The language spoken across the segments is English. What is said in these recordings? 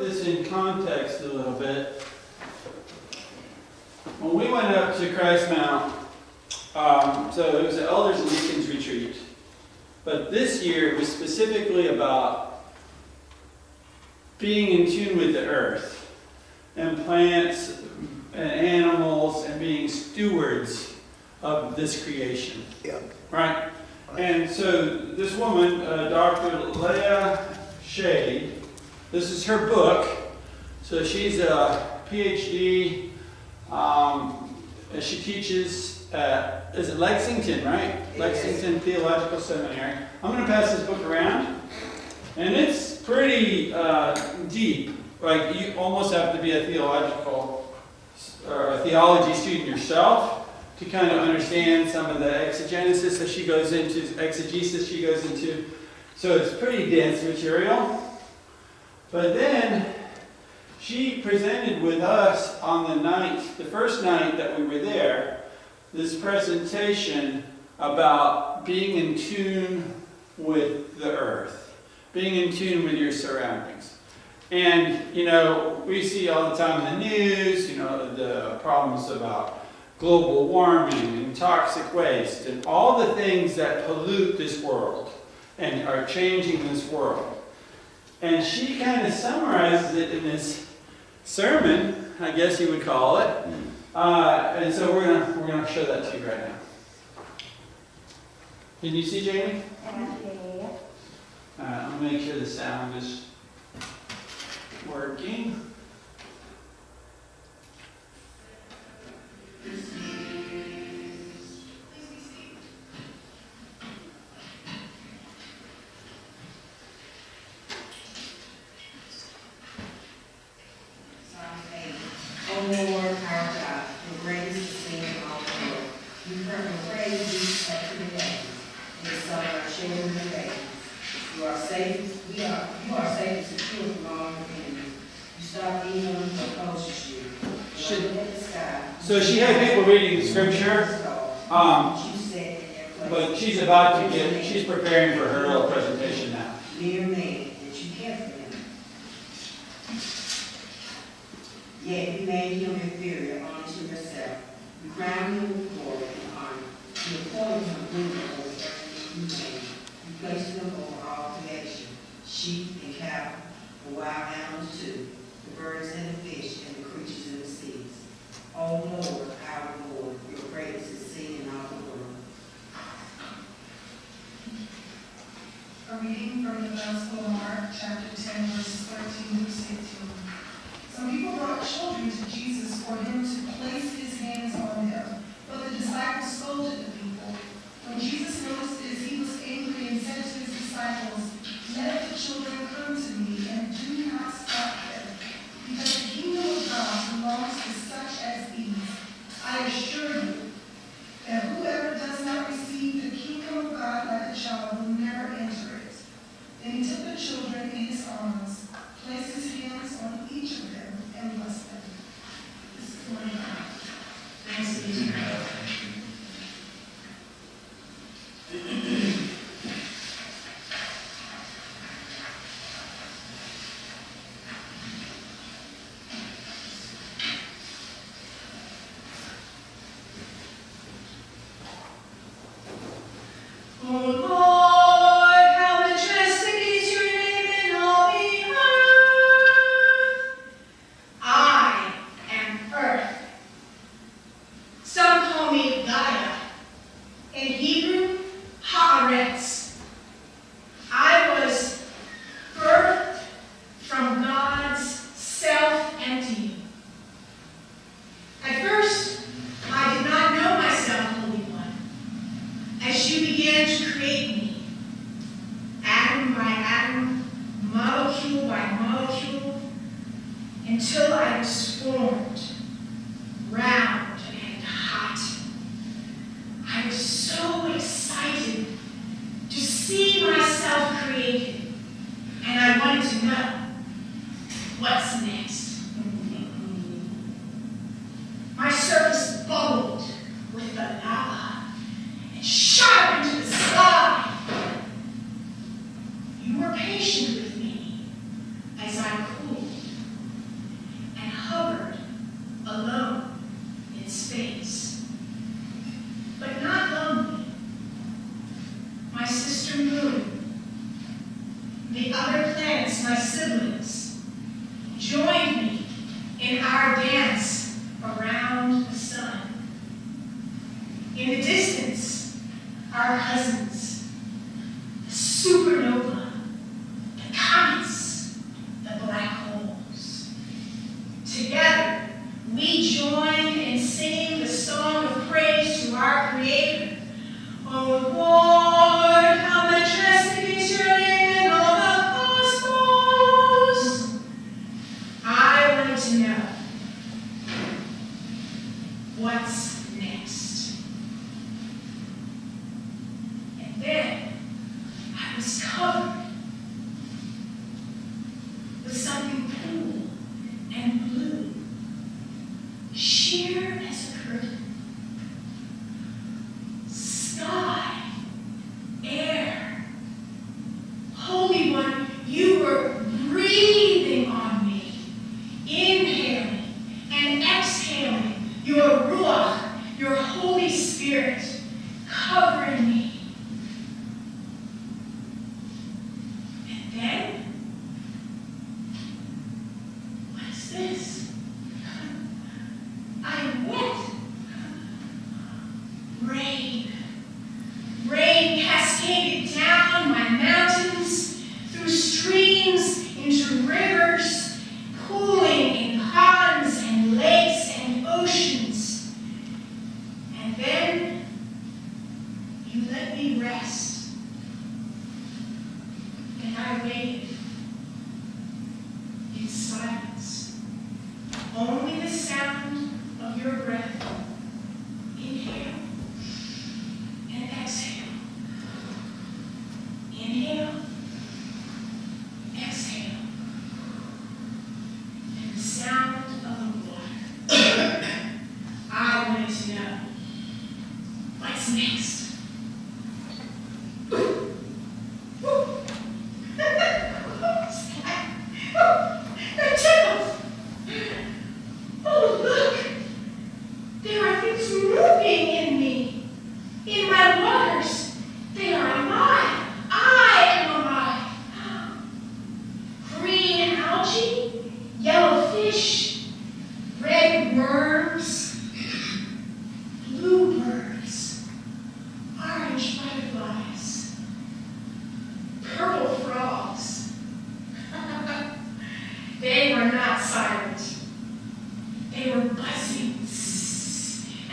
this in context a little bit, when we went up to Christmount, so it was an Elders and Deacons retreat. But this year it was specifically about being in tune with the earth and plants and animals and being stewards of this creation. Yeah. Right? And so this woman, Dr. Leah Shade, this is her book. So she's a PhD. She teaches at, is it Lexington, right? Yes. Lexington Theological Seminary. I'm going to pass this book around. And it's pretty deep. Like, you almost have to be a theological or a theology student yourself to kind of understand some of the exegesis that she goes into, exegesis she goes into. So it's pretty dense material. But then she presented with us on the first night that we were there, this presentation about being in tune with the earth, being in tune with your surroundings. And, you know, we see all the time in the news, you know, the problems about global warming and toxic waste and all the things that pollute this world and are changing this world. And she kind of summarizes it in this sermon, I guess you would call it. And so we're gonna show that to you right now. Can you see, Jamie? Yeah. Let me make sure the sound is working. O Lord, our God, the greatest is seen in all the world. You heard the praise these up to the days, and the Son our children and babies. You are safe, you are safe and secure from all your enemies. You stop evil and opposes you. Look at the sky. So she had people reading the scripture, but she's she's preparing for her little presentation now. Mere man, that you care for him. Yet you made him inferior unto yourself. You crowned him with glory and honor. You appointed him ruler over everything you made. You placed him over all creation, sheep and cattle, the wild animals too, the birds and the fish and the creatures in the seas. O Lord, our Lord, your greatness is seen in all the world. A reading from the Gospel of Mark, chapter 10, verses 13 through 16. Some people brought children to Jesus for him to place his hands on them, but the disciples scolded the people. When Jesus noticed this, he was angry and said to his disciples, "Let the children come to me, and do not stop them, because the kingdom of God belongs to such as these. I assure you that whoever does not receive the kingdom of God like a child will never enter it." Then he took the children in his arms, placed his hands on each of them, and blessed them. This is the word of God. Thanks be to God. Oh Lord, how majestic is your name in all the earth. In the distance, our cousins, the supernova, the comets, the black holes. Together, we join in singing the song of praise to our Creator. Oh Lord, how majestic is your name in all the cosmos. I wanted to know, what's next? And then I was covered with something cool and blue, sheer as a curtain. Sky, air, Holy One, you were breathing on me, inhaling and exhaling your Ruach, your Holy Spirit, covering me. And then, what is this? I'm wet. Rain. Rain cascaded down my mountains, through streams, into rivers, pooling in ponds and lakes and oceans. And then you let me rest. And I waited in silence. Only the sound of your breath. Inhale and exhale. Inhale, exhale. And the sound of the water. I wanted to know, what's next? That tickles. Oh, look. There are things moving in me, in my waters. They are alive. I am alive. Green algae, yellow fish, red worms, bluebirds, orange butterflies, purple frogs. They were not silent. They were buzzing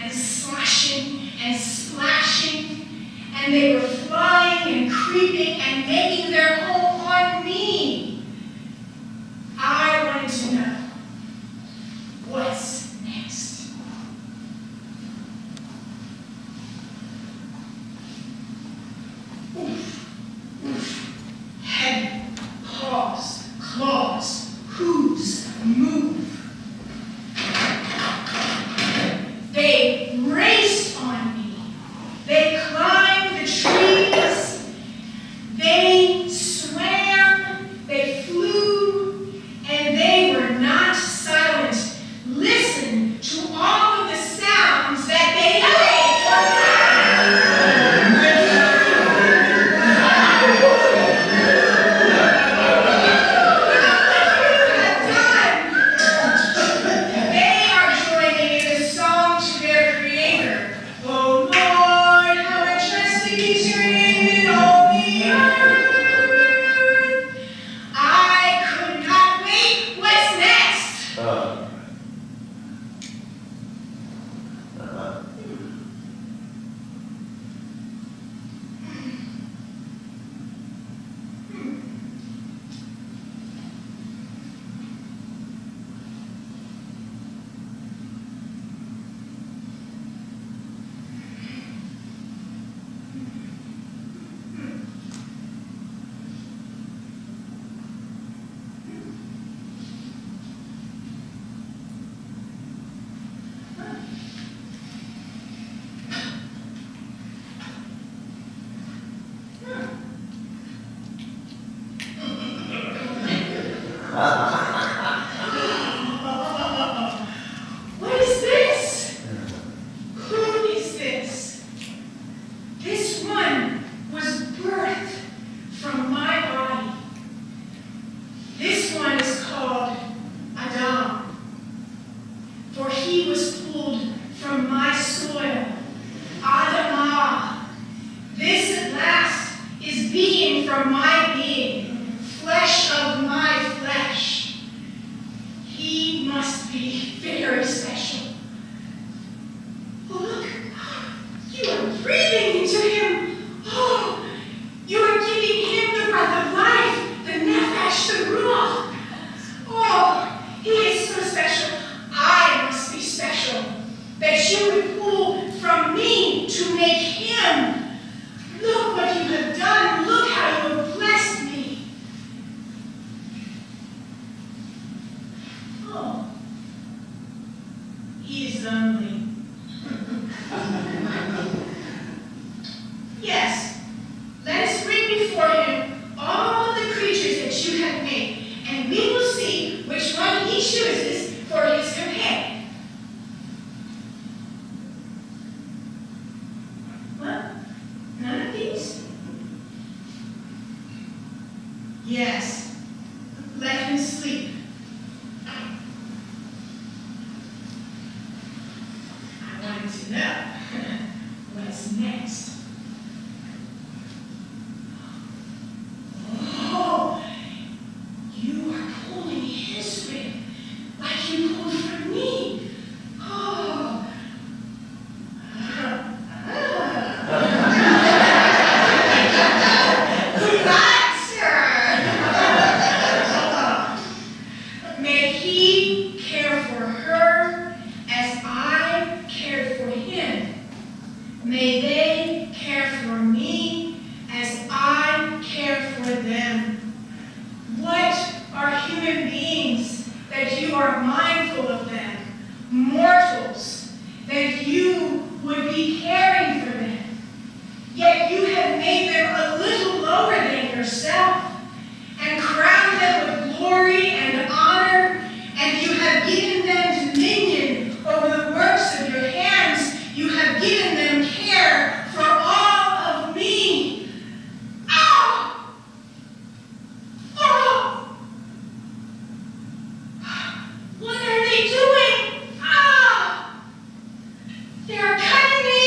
and slashing and splashing, and they were flying and creeping and making their home on me. I wanted to know, what's next? Oof, oof. Head, paws, claws, hooves, move. They raced on me. They climbed the trees. They swam. They Yes, let him sleep. I wanted to know what's next. Oh, you are pulling his rib like you pulled from me. Oh. May he care for her as I cared for him. May they care for me as I care for them. What are human beings that you are mindful of them? Mortals, that you would be caring for them. Yet you have made them a little lower than yourself and crowned them with glory and honor, and you have given them dominion over the works of your hands. You have given them care for all of me. Oh! Oh! What are they doing? Ah! They are cutting me.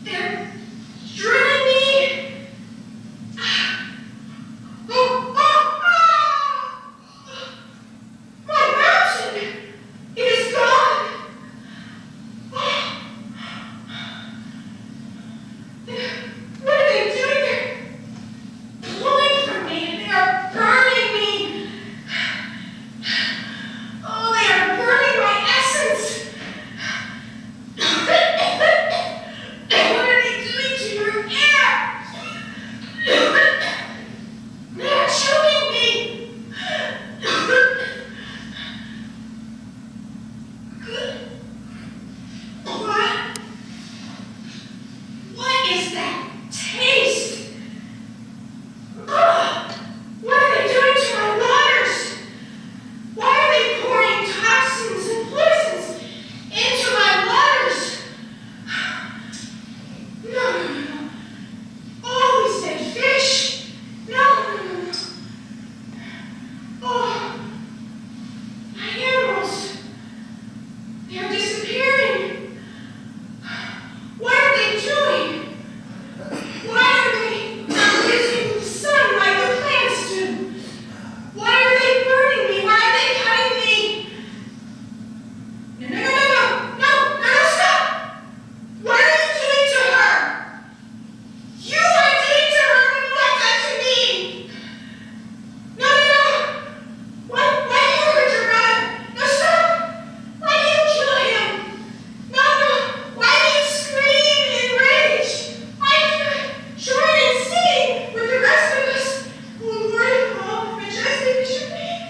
They're drilling me. Oh, oh, oh! My mountain! It is gone! Oh. What are they doing? They're pulling from me. They are burning me. Oh, they are burning my essence. What are they doing to your air? They are choking me. What? What is that taste? Ugh! What are they doing to my waters? Why are they pouring toxins and poisons into my waters? No. Oh, we said fish. No. Oh, my animals. They are disappearing. What are they doing? Why are they not using the sun like the plants do? Why are they burning me? Why are they cutting me? No, stop! What are you doing to her? You are doing to her what you have done to me! No! Why do you hurt your brother? No, stop! Why do you kill him? No! Why do you scream in rage? Why do you join and sing with the rest of us? Oh, Lord, oh, majestic is your name.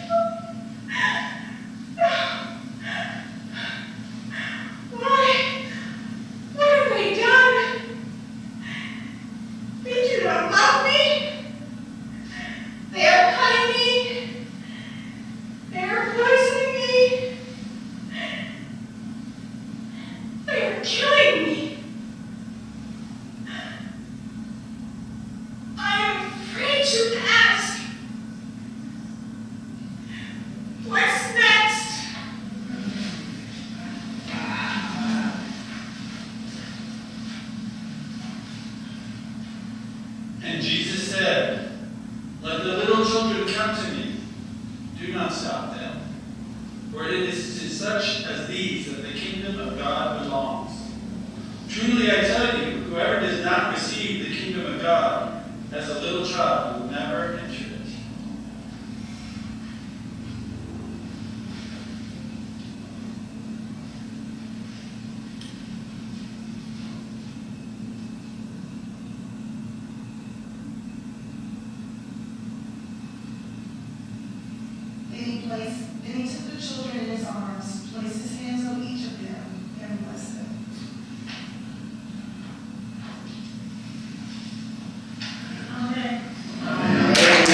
Why? What have they done? They do not love me. They are cutting me. They are poisoning me. They are killing me. I am afraid to ask. What's next? And Jesus said, "Let the little children come to me. Do not stop them. For it is to such as these that the kingdom of God belongs. Truly I tell you, whoever does not receive the kingdom of God as a little child will never enter it." Then he took the children in his arms, placed his hands on each of them, and blessed them. Amen. Amen.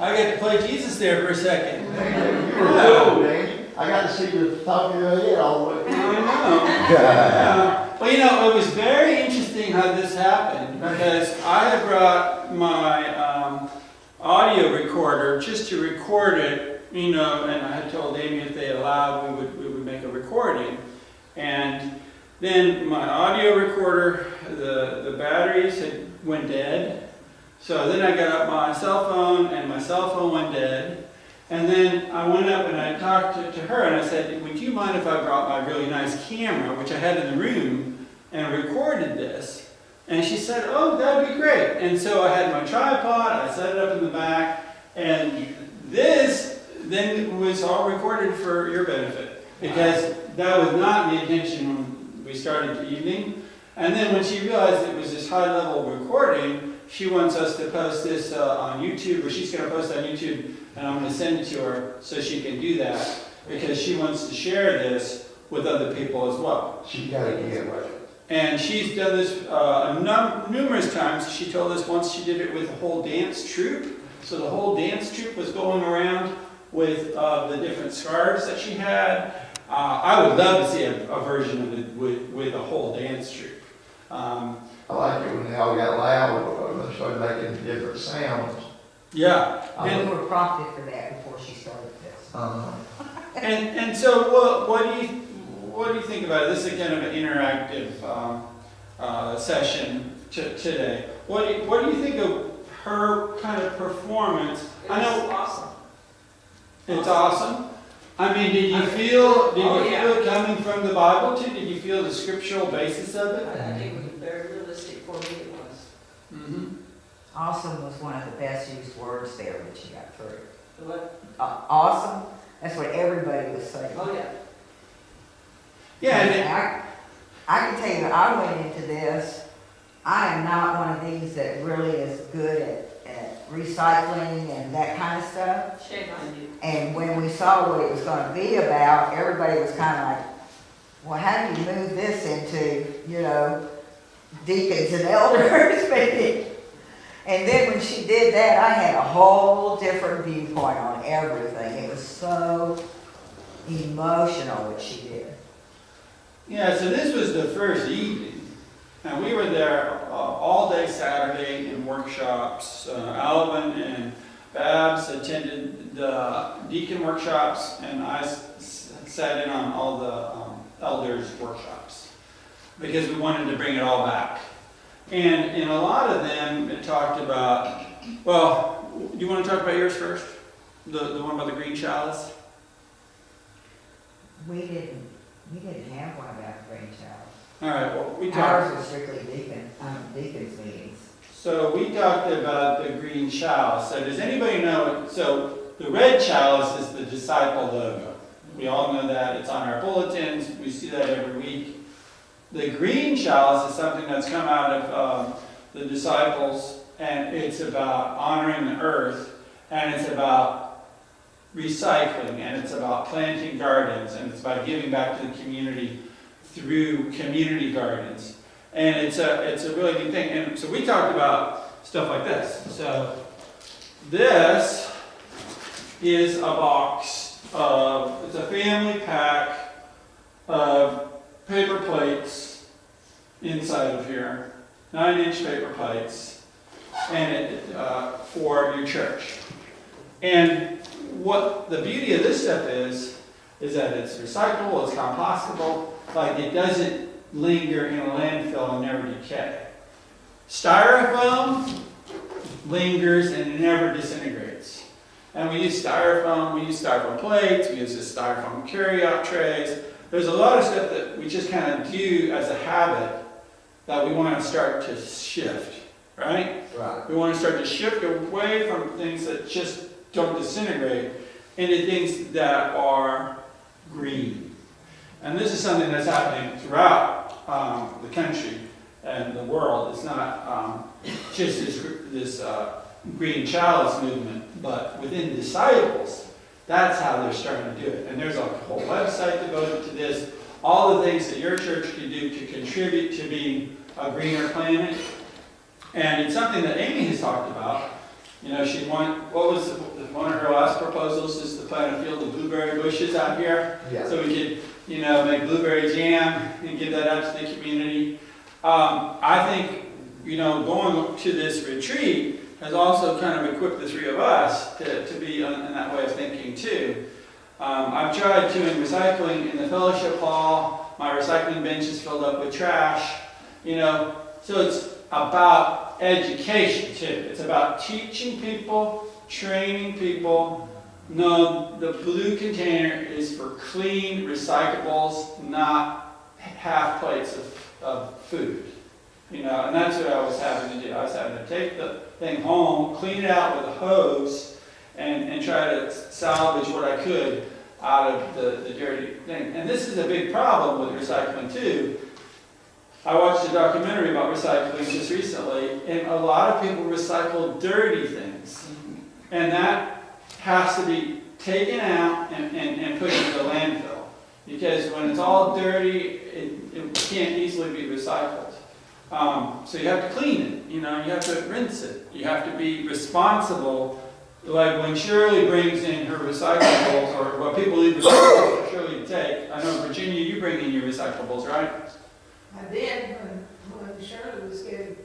I get to play Jesus there for a second. You were cool, man. I got to see the top of your head all the way. I know. Yeah. Well, you know, it was very interesting how this happened because I had brought my audio recorder just to record it, you know, and I had told Amy if they allowed, we would make a recording. And then my audio recorder, the batteries went dead. So then I got up my cell phone, and my cell phone went dead. And then I went up and I talked to her and I said, would you mind if I brought my really nice camera, which I had in the room, and recorded this? And she said, oh, that would be great. And so I had my tripod, I set it up in the back, and this then was all recorded for your benefit. Because that was not the intention when we started the evening. And then when she realized it was this high-level recording, she wants us to post this on YouTube, or she's going to post on YouTube, and I'm going to send it to her so she can do that, because she wants to share this with other people as well. She got to get it. And she's done this numerous times. She told us once she did it with the whole dance troupe. So the whole dance troupe was going around with the different scarves that she had. I would love to see a version of it with a whole dance troupe. I like it when they all got loud, when they started making different sounds. Yeah. We were prompted for that before she started this. And so what do you think about it? This is kind of an interactive session today. What do you think of her kind of performance? I know awesome. it's awesome. I mean, did you feel it coming from the Bible too? Did you feel the scriptural basis of it? I think it was very realistic for me, it was. Mm-hmm. Awesome was one of the best used words there that she got through. What? Awesome, that's what everybody was saying. Oh, yeah. Yeah, and I can tell you, I went into this, I am not one of these that really is good at recycling and that kind of stuff. Shame on you. And when we saw what it was going to be about, everybody was kind of like, well, how do you move this into, you know, deacons and elders maybe? And then when she did that, I had a whole different viewpoint on everything. It was so emotional what she did. yeah, so this was the first evening, and we were there all day Saturday in workshops. Alvin and Babs attended the deacon workshops, and I sat in on all the elders workshops because we wanted to bring it all back. And in a lot of them, it talked about, well, do you want to talk about yours first? The one about the green chalice? We didn't have one about the green chalice. All right, well, we talked. Ours was strictly deacons meetings. So we talked about the green chalice. So does anybody know, so the red chalice is the disciple logo. We all know that. It's on our bulletins. We see that every week. The green chalice is something that's come out of the disciples, and it's about honoring the earth, and it's about recycling, and it's about planting gardens, and it's about giving back to the community through community gardens. And it's a really neat thing. And so we talked about stuff like this. So this is a box of, it's a family pack of paper plates inside of here, 9-inch paper plates, and it for your church. And what the beauty of this stuff is that it's recyclable, it's compostable, like it doesn't linger in a landfill and never decay. Styrofoam lingers and it never disintegrates. And we use styrofoam, we use styrofoam plates, we use the styrofoam carry-out trays. There's a lot of stuff that we just kind of do as a habit that we want to start to shift, right? Right. We want to start to shift away from things that just don't disintegrate into things that are green. And this is something that's happening throughout the country and the world. It's not just this green chalice movement, but within disciples, that's how they're starting to do it. And there's a whole website devoted to this, all the things that your church can do to contribute to being a greener planet. And it's something that Amy has talked about, You know, what was one of her last proposals is to plant a field of blueberry bushes out here. Yeah. So we could, you know, make blueberry jam and give that out to the community. I think, you know, going to this retreat has also kind of equipped the three of us to be in that way of thinking too. I've tried doing recycling in the fellowship hall. My recycling bench is filled up with trash, you know, so it's about education too. It's about teaching people, training people. No, the blue container is for clean recyclables, not half plates of food. You know, and that's what I was having to do. I was having to take the thing home, clean it out with a hose, and try to salvage what I could out of the dirty thing. And this is a big problem with recycling too. I watched a documentary about recycling just recently, and a lot of people recycle dirty things. And that has to be taken out and put into the landfill. Because when it's all dirty, it can't easily be recycled. So you have to clean it, you know, you have to rinse it. You have to be responsible. Like when Shirley brings in her recyclables, or what people leave recyclables for Shirley to take. I know, Virginia, you bring in your recyclables, right? I did when Shirley was getting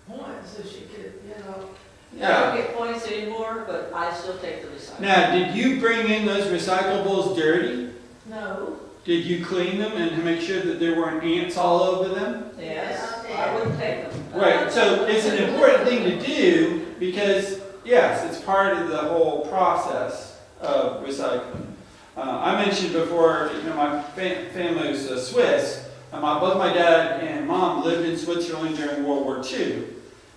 points, so she could, you know. I Yeah. don't get points anymore, but I still take the recycling. Now, did you bring in those recyclables dirty? No. Did you clean them and make sure that there weren't ants all over them? Yes, I wouldn't take them. Right, so it's an important thing to do because, yes, it's part of the whole process of recycling. I mentioned before, you know, my family was Swiss. Both my dad and mom lived in Switzerland during World War II.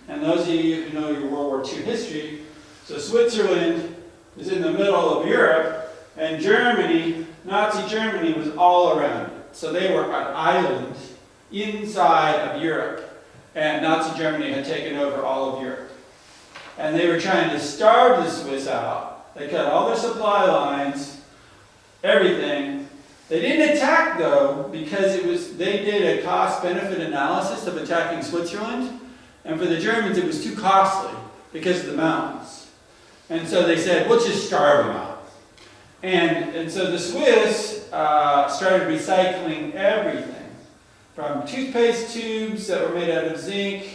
And those of you who know your World War II history, so Switzerland is in the middle of Europe, and Germany, Nazi Germany, was all around it. So they were an island inside of Europe, and Nazi Germany had taken over all of Europe. And they were trying to starve the Swiss out. They cut all their supply lines, everything. They didn't attack though, because they did a cost-benefit analysis of attacking Switzerland, and for the Germans it was too costly because of the mountains. And so they said, we'll just starve them out. And so the Swiss started recycling everything, from toothpaste tubes that were made out of zinc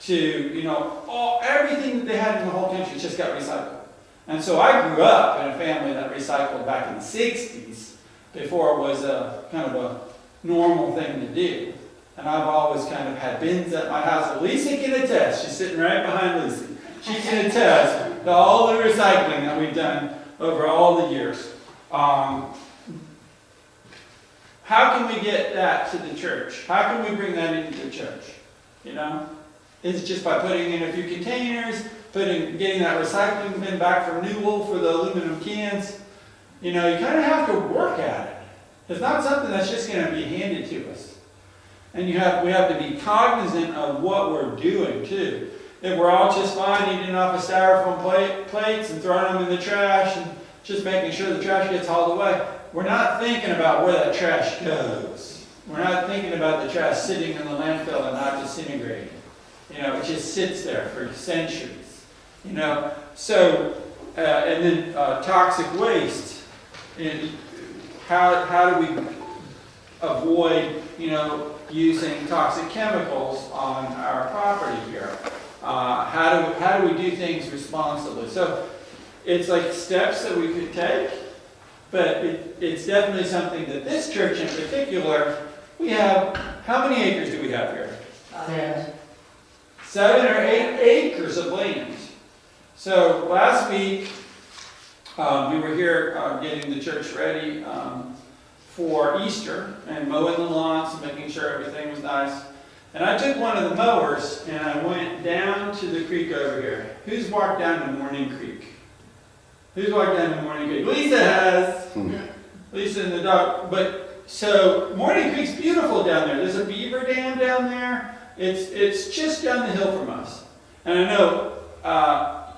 to, you know, everything that they had in the whole country just got recycled. And so I grew up in a family that recycled back in the 60s, before it was a kind of a normal thing to do. And I've always kind of had bins at my house. Lisa can attest. She's sitting right behind Lucy. She can attest to all the recycling that we've done over all the years. How can we get that to the church? How can we bring that into the church? You know? Is it just by putting in a few containers, getting that recycling bin back from Newell for the aluminum cans? You know, you kind of have to work at it. It's not something that's just going to be handed to us. And we have to be cognizant of what we're doing too. If we're all just fine eating off of styrofoam plates and throwing them in the trash and just making sure the trash gets hauled away, we're not thinking about where that trash goes. We're not thinking about the trash sitting in the landfill and not disintegrating. You know, it just sits there for centuries. You know, so and then toxic waste. And how do we avoid, you know, using toxic chemicals on our property here? How do we do things responsibly? So it's like steps that we could take, but it's definitely something that this church in particular, we have, how many acres do we have here? 7 or 8 acres of land. So last week, we were here getting the church ready for Easter and mowing the lawns and making sure everything was nice. And I took one of the mowers and I went down to the creek over here. Who's walked down to Morning Creek? Who's walked down to Morning Creek? Lisa has. Lisa and the dog. But so Morning Creek's beautiful down there. There's a beaver dam down there. It's just down the hill from us. And I know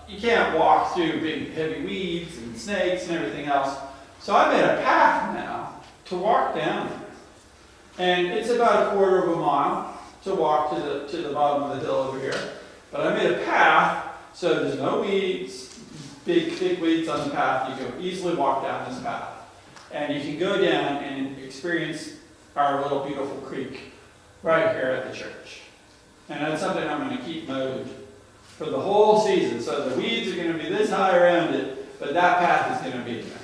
you can't walk through big heavy weeds and snakes and everything else. So I made a path now to walk down there. And it's about 1/4 of a mile to walk to the bottom of the hill over here. But I made a path so there's no weeds, big thick weeds on the path. You can easily walk down this path. And you can go down and experience our little beautiful creek right here at the church. And that's something I'm going to keep mowed for the whole season. So the weeds are going to be this high around it, but that path is going to be there.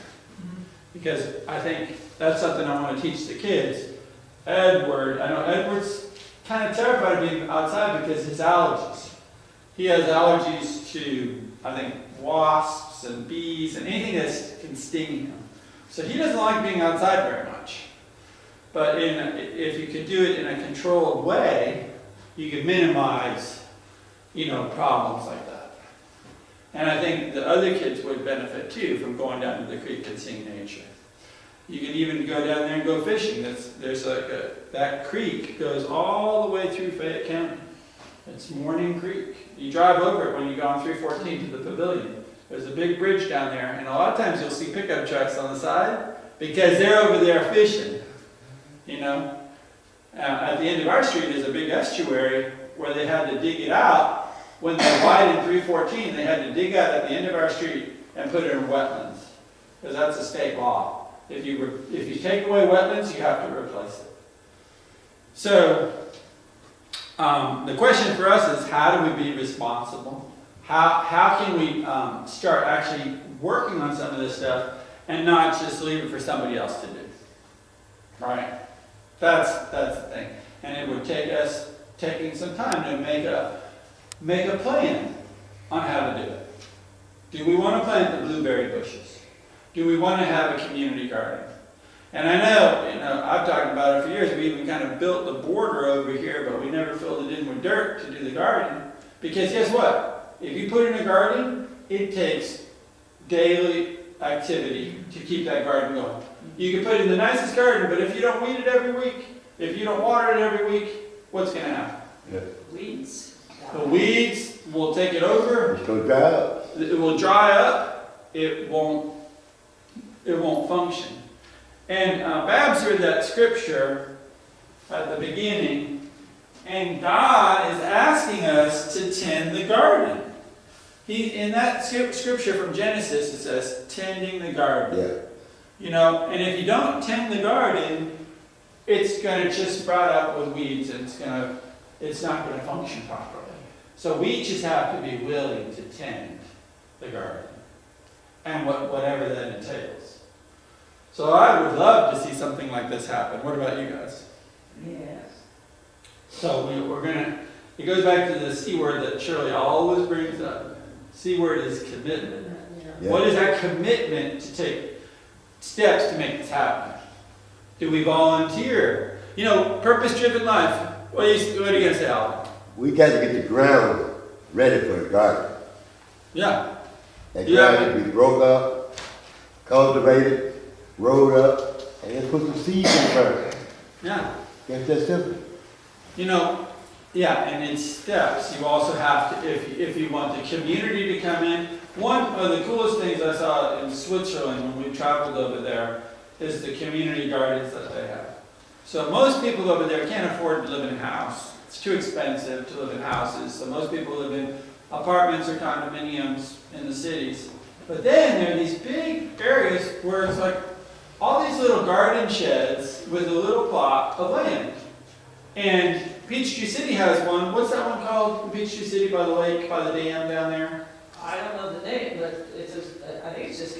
Because I think that's something I want to teach the kids. Edward, I know Edward's kind of terrified of being outside because his allergies. He has allergies to, I think, wasps and bees and anything that can sting him. So he doesn't like being outside very much. But if you could do it in a controlled way, you could minimize, problems like that. And I think the other kids would benefit too from going down to the creek and seeing nature. You can even go down there and go fishing. That creek goes all the way through Fayette County. It's Morning Creek. You drive over it when you go on 314 to the pavilion. There's a big bridge down there, and a lot of times you'll see pickup trucks on the side because they're over there fishing. At the end of our street is a big estuary where they had to dig it out. When they widened 314, they had to dig out at the end of our street and put it in wetlands, because that's a state law. If you take away wetlands, you have to replace it. So the question for us is, how do we be responsible? How can we start actually working on some of this stuff and not just leave it for somebody else to do? Right? That's the thing. And it would take us taking some time to make a plan on how to do it. Do we want to plant the blueberry bushes? Do we want to have a community garden? And I know, I've talked about it for years. We even kind of built the border over here, but we never filled it in with dirt to do the garden. Because guess what? If you put in a garden, it takes daily activity to keep that garden going. You can put in the nicest garden, but if you don't weed it every week, if you don't water it every week, what's going to happen? Yeah. Weeds. The weeds will take it over. It's going to dry up. It will dry up. It won't function. And Babs read that scripture at the beginning, and God is asking us to tend the garden. In that scripture from Genesis, it says, tending the garden. Yeah. And if you don't tend the garden, it's going to just sprout up with weeds, and it's not going to function properly. So we just have to be willing to tend the garden, and whatever that entails. So I would love to see something like this happen. What about you guys? Yes. So it goes back to the C word that Shirley always brings up. C word is commitment. Yeah. What is that commitment to take steps to make this happen? Do we volunteer? Purpose-driven life. What are you going to say, Alvin? We got to get the ground ready for the garden. Yeah. That ground can be broke up, cultivated, rolled up, and then put some seeds in first. Yeah. It's that simple. And in steps, you also have to, if you want the community to come in. One of the coolest things I saw in Switzerland when we traveled over there is the community gardens that they have. So most people over there can't afford to live in a house. It's too expensive to live in houses. So most people live in apartments or condominiums in the cities. But then there are these big areas where it's like all these little garden sheds with a little plot of land. And Peachtree City has one. What's that one called in Peachtree City by the lake, by the dam down there? I don't know the name, but I think it's just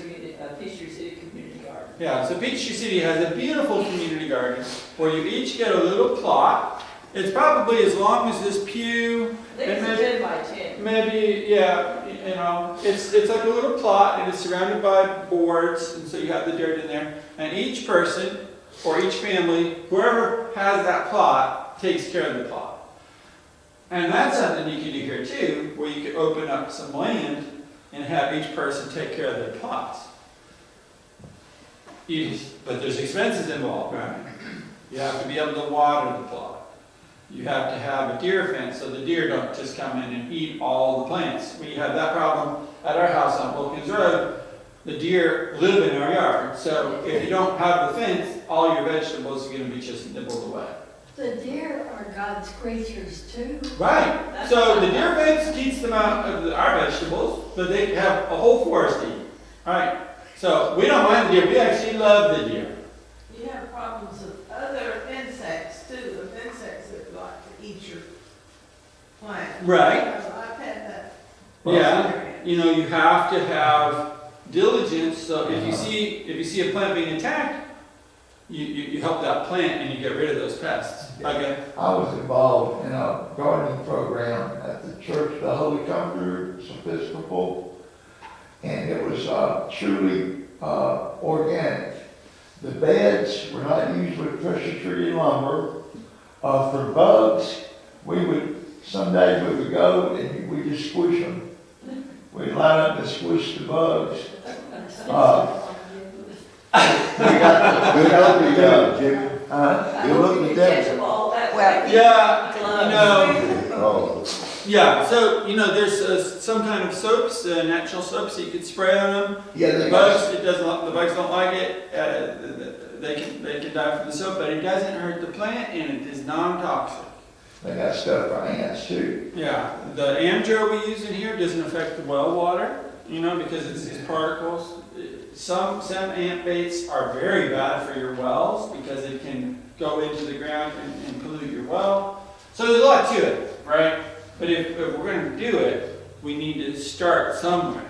Peachtree City Community Garden. Yeah, so Peachtree City has a beautiful community garden where you each get a little plot. It's probably as long as this pew. I think it's 10 by 10. Maybe, yeah, it's like a little plot, and it's surrounded by boards, and so you have the dirt in there. And each person, or each family, whoever has that plot, takes care of the plot. And that's something you can do here too, where you could open up some land and have each person take care of their plots. But there's expenses involved, right? You have to be able to water the plot. You have to have a deer fence so the deer don't just come in and eat all the plants. We have that problem at our house on Wilkins Road. The deer live in our yard. So if you don't have the fence, all your vegetables are going to be just nibbled away. The deer are God's creatures too. Right. So the deer fence keeps them out of our vegetables, but they have a whole forest to eat. Right. So we don't mind the deer. We actually love the deer. You have problems with other insects too, of insects that like to eat your plant. Right. I've had that. Yeah. You know, you have to have diligence. So if you see a plant being attacked, you help that plant and you get rid of those pests. Okay. I was involved in a gardening program at the Church of the Holy Comforter, Episcopal, and it was truly organic. The beds were not used with pressure treated lumber. For bugs, some days we would go and we just squish them. We'd line up and squish the bugs. We got the, Jimmy. You look at that. Well, Yeah. You know. Oh, Yeah. So you know, there's some kind of soaps, natural soaps that you could spray on them. Yeah, The they bugs, the bugs don't like it. They can die from the soap, but it doesn't hurt the plant and it is non-toxic. got stuff for ants too. Yeah, the amdro we use in here doesn't affect the well water, you know, because it's particles. Some ant baits are very bad for your wells because it can go into the ground and pollute your well. So there's a lot to it, right? But if we're going to do it, we need to start somewhere.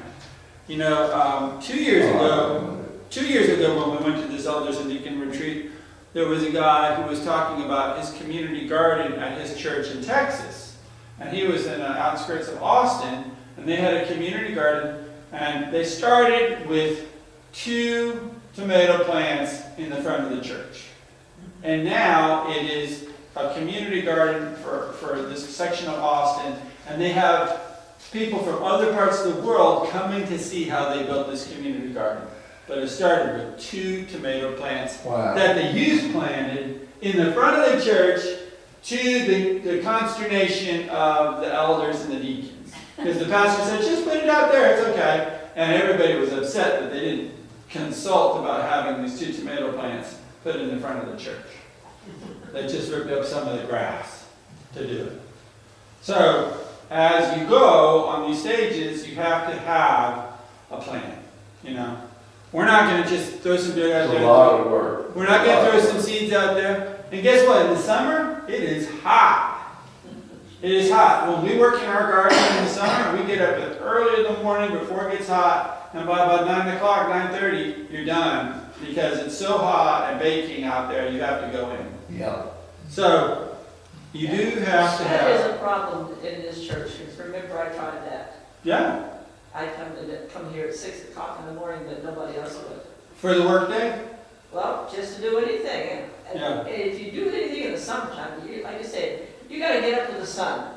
You know, 2 years ago when we went to this elders and deacon retreat, there was a guy who was talking about his community garden at his church in Texas. And he was in the outskirts of Austin, and they had a community garden, and they started with 2 tomato plants in the front of the church. And now it is a community garden for this section of Austin, and they have people from other parts of the world coming to see how they built this community garden. But it started with 2 tomato plants that the youth planted in the front of the church, to the consternation of the elders and the deacons. Because the pastor said, just put it out there, it's okay. And everybody was upset that they didn't consult about having these 2 tomato plants put in the front of the church. They just ripped up some of the grass to do it. So, as you go on these stages, you have to have a plan, you know. We're not going to just throw some dirt out It's there. a lot of work. We're not going to throw some seeds out there. And guess what? In the summer, it is hot. It is hot. When we work in our garden in the summer, we get up early in the morning before it gets hot. And by about 9 o'clock, 9:30, you're done. Because it's so hot and baking out there, you have to go in. Yeah. So, you do have to That is have... a problem in this church, because remember I tried that. Yeah. I come here at 6 o'clock in the morning, but nobody else would. For the workday? Well, just to do anything. And Yeah. if you do anything in the summertime, like I said, you gotta get up to the sun.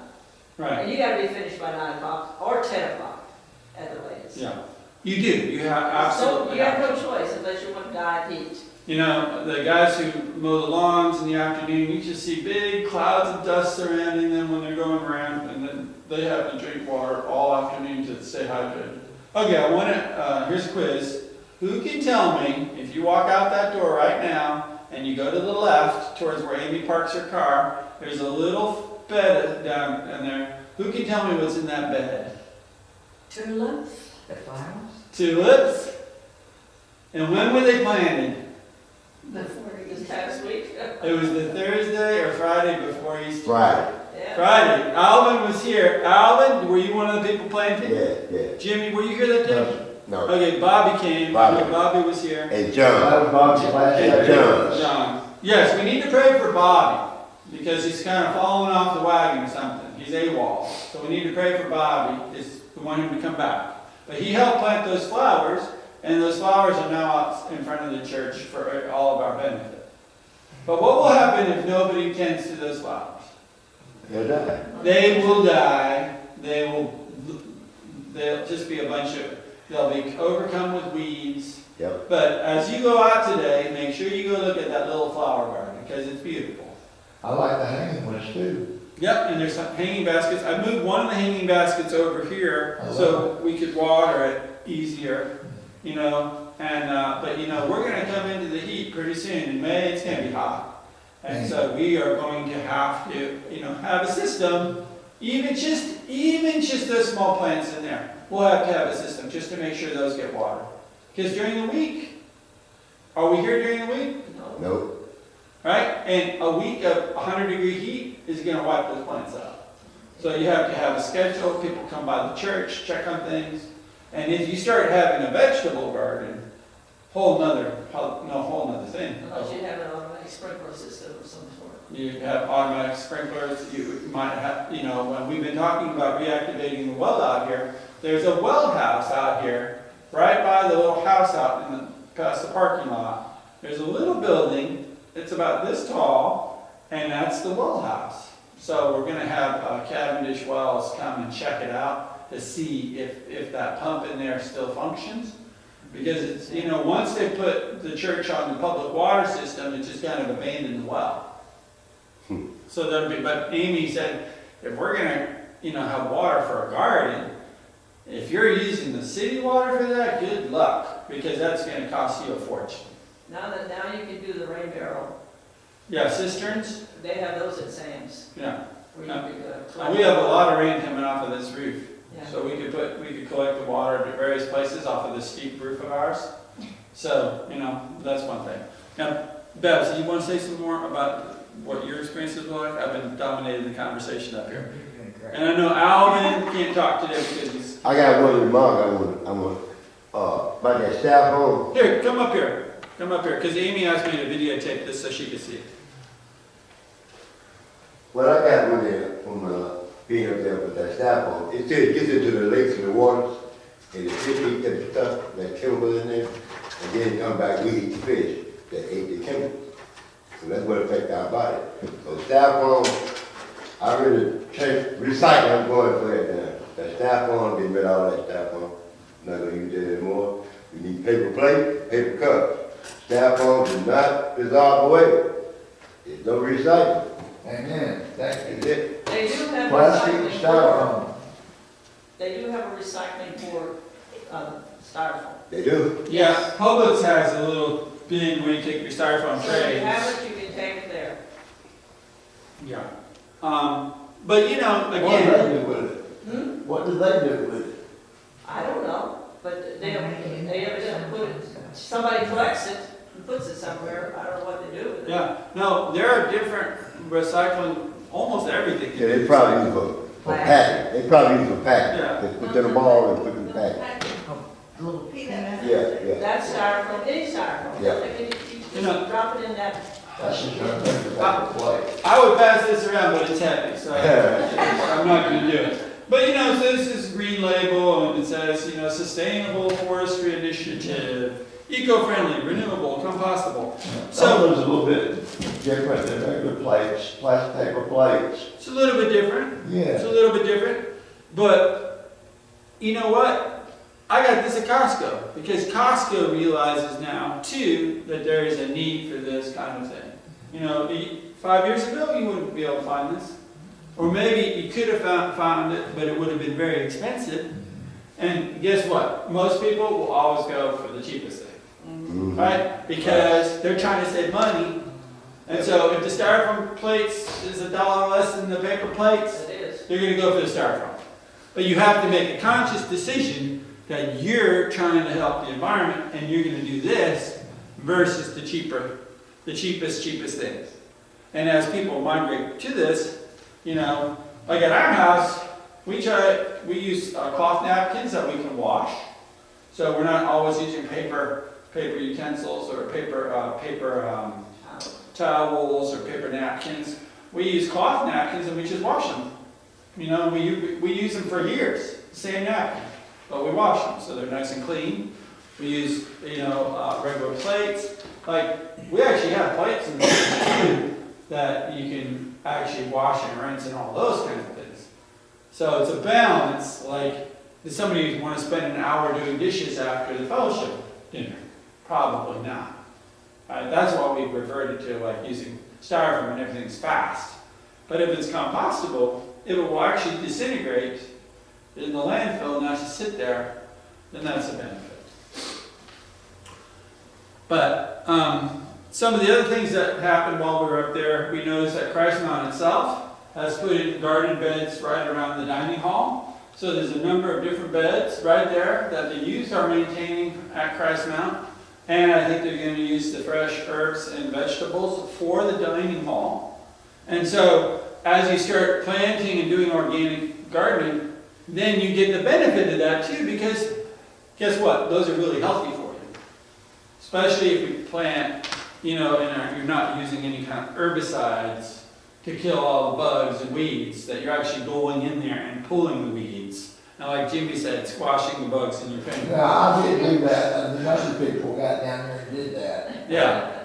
Right. And you gotta be finished by 9 o'clock or 10 o'clock at the latest. Yeah. You do. You have absolutely... So you have no choice unless you want to die of heat. You know, the guys who mow the lawns in the afternoon, you just see big clouds of dust surrounding them when they're going around, and then they have to drink water all afternoon to stay hydrated. Okay, I want to, here's a quiz. Who can tell me, if you walk out that door right now, and you go to the left, towards where Amy parks her car, there's a little bed down there. Who can tell me what's in that bed? Tulips. the flowers. Tulips? And when were they planted? Before This past week. It was the Thursday or Friday before Easter. Friday. Yeah. Friday. Alvin was here. Alvin, were you one of the people planting? Yeah. Jimmy, were you here that day? No. Okay, Bobby came. Bobby. Bobby was here. And John. That was Bob's last And day. John. John. Yes, we need to pray for Bobby because he's kind of falling off the wagon or something. He's AWOL. So we need to pray for Bobby. We want him to come back. But he helped plant those flowers, and those flowers are now out in front of the church for all of our benefit. But what will happen if nobody tends to those flowers? They'll die. They will die. They'll just be a bunch of, they'll be overcome with weeds. Yep. But as you go out today, make sure you go look at that little flower garden because it's beautiful. I like the hanging ones too. Yep, and there's some hanging baskets. I moved one of the hanging baskets over here so we could water it easier, you know. And but you know we're going to come into the heat pretty soon. In May it's going to be hot, And so we are going to have to, have a system, even just those small plants in there. We'll have to have a system just to make sure those get water. Because during the week, are we here during the week? No. Right? And a week of 100-degree heat is going to wipe those plants out. So you have to have a schedule. People come by the church, check on things. And if you start having a vegetable garden, whole nother thing. Unless you have an automatic sprinkler system of some sort. You have automatic sprinklers. You might have, when we've been talking about reactivating the well out here, there's a well house out here, right by the little house out past the parking lot. There's a little building. It's about this tall, and that's the well house. So we're going to have Cavendish Wells come and check it out to see if that pump in there still functions. Because it's, once they put the church on the public water system, it just kind of abandoned the well. So but Amy said, if we're going to, have water for a garden, if you're using the city water for that, good luck, because that's going to cost you a fortune. Now you can do the rain barrel. Yeah, cisterns. They have those at Sam's. Yeah. Where you could, And we have a lot of rain coming off of this roof. Yeah. So we could collect the water at various places off of the steep roof of ours. So, that's one thing. Now, Bev, so you want to say some more about what your experiences were like? I've been dominating the conversation up here. And I know Alvin can't talk today because he's... I got one remark I want, about that staff home. Here, come up here. Come up here, because Amy asked me to videotape this so she could see it. Well, I got one there from, being up there with that staff home. It says it gets into the lakes and the waters, and it just get the stuff, that chemical in there, and then it come back, we eat the fish that ate the chemicals. So that's what affects our body. So styrofoam, I really recycle, I'm going for it now. That styrofoam, getting rid of all that styrofoam. Not gonna use it anymore. We need paper plate, paper cups. Styrofoam does not dissolve away. It's no recycling. Amen. Thank you. That's it. They do have Plastic recycling for, styrofoam. they do have a recycling for, styrofoam. They do. Yeah, Publix has a little bin where you take your styrofoam So if trays. you have it, you can take it there. Yeah. But What do again, they do with it? What do they do with it? I don't know, but they evidently put it, somebody collects it and puts it somewhere. I don't know what they do with it. yeah, no, there are different recycling, almost everything. Yeah, they probably use for packing. They probably use for packing. Yeah. They put it in a ball and put it in the packet. Little peanut. Yeah. That's styrofoam, any styrofoam. Yeah. I mean, you just drop it in that. That's just gonna make the paper plate. I would pass this around, but it's heavy, so I'm not gonna do it. But so this is green label, and it says, sustainable forestry initiative, eco-friendly, renewable, compostable. Some of those a little bit different than regular plates, plastic paper plates. It's a little bit different. It's a Yeah. little bit different, but you know what? I got this at Costco, because Costco realizes now, too, that there is a need for this kind of thing. 5 years ago, you wouldn't be able to find this. Or maybe you could have found it, but it would have been very expensive. And guess what? Most people will always go for the cheapest thing, right? Because they're trying to save money. And so if the styrofoam plates is $1 less than the paper plates, It is. they're going to go for the styrofoam. But you have to make a conscious decision that you're trying to help the environment and you're going to do this versus the cheapest things. And as people migrate to this, like at our house, we use cloth napkins that we can wash. So we're not always using paper utensils or paper towels or paper napkins. We use cloth napkins and we just wash them. We use them for years, same napkin, but we wash them so they're nice and clean. We use regular plates. Like we actually have plates in the kitchen that you can actually wash and rinse and all those kinds of things. So it's a balance. Like, does somebody want to spend an hour doing dishes after the fellowship dinner? Probably not. That's why we reverted to like using styrofoam and everything's fast. But if it's compostable, if it will actually disintegrate in the landfill and not just sit there, then that's a benefit. But some of the other things that happened while we were up there, we noticed that Christmount itself has put in garden beds right around the dining hall. So there's a number of different beds right there that the youth are maintaining at Christmount. And I think they're going to use the fresh herbs and vegetables for the dining hall. And so as you start planting and doing organic gardening, then you get the benefit of that too, because guess what? Those are really healthy for you. Especially if you plant, you're not using any kind of herbicides to kill all the bugs and weeds, that you're actually going in there and pulling the weeds. And like Jimmy said, squashing the bugs in your finger. No, I didn't do that, and the other people got down there and did that. Yeah,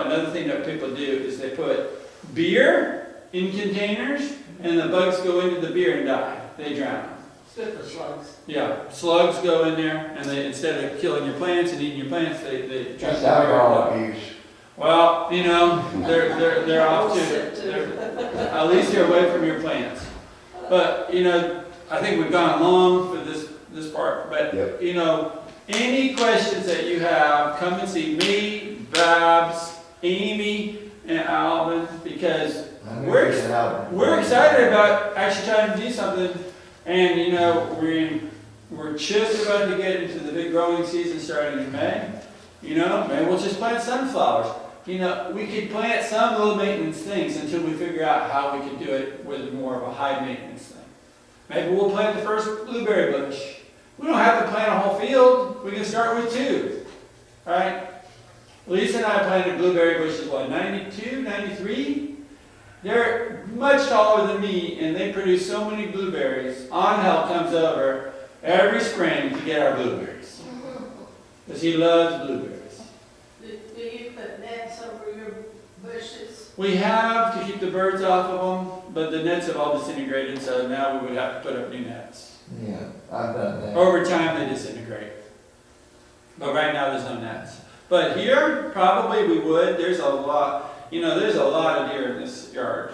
another thing that people do is they put beer in containers, and the bugs go into the beer and die. They drown. It's good for slugs. Yeah, slugs go in there, and they, instead of killing your plants and eating your plants, they drink That's the beer and alcohol die. abuse. Well, they're off to, at least they're away from your plants. But, I think we've gone long for this part, but, Yep. any questions that you have, come and see me, Babs, Amy, and Alvin, because we're excited about actually trying to do something. And, we're just about to get into the big growing season starting in May. Maybe we'll just plant sunflowers. We could plant some low maintenance things until we figure out how we can do it with more of a high maintenance thing. Maybe we'll plant the first blueberry bush. We don't have to plant a whole field. We can start with 2, right? Lisa and I planted blueberry bushes, 92, 93? They're much taller than me, and they produce so many blueberries. Angel comes over every spring to get our blueberries, because he loves blueberries. Do you put nets over your bushes? We have to keep the birds off of them, but the nets have all disintegrated, so now we would have to put up new nets. Yeah, I've done that. Over time, they disintegrate. But right now, there's no nets. But here, probably we would. There's a lot of deer in this yard.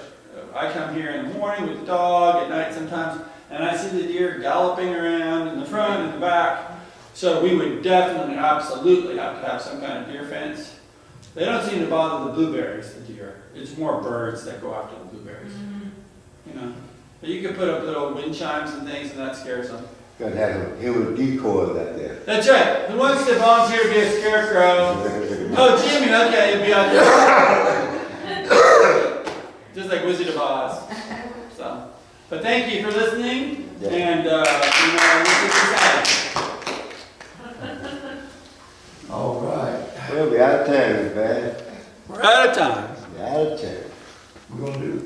I come here in the morning with the dog, at night sometimes, and I see the deer galloping around in the front and the back. So we would definitely, absolutely have to have some kind of deer fence. They don't seem to bother the blueberries, the deer. It's more birds that go after the blueberries. But you could put up little wind chimes and things, and that scares them. Gotta have some human decoys out there. That's right. Who wants to volunteer to be a scarecrow? Oh, Jimmy, okay, you'll be out there. Just like Wizard of Oz. So, but thank you for listening, and this is exciting. All right. Well, we're out of time, man. We're out of time. We're out of time. We're gonna do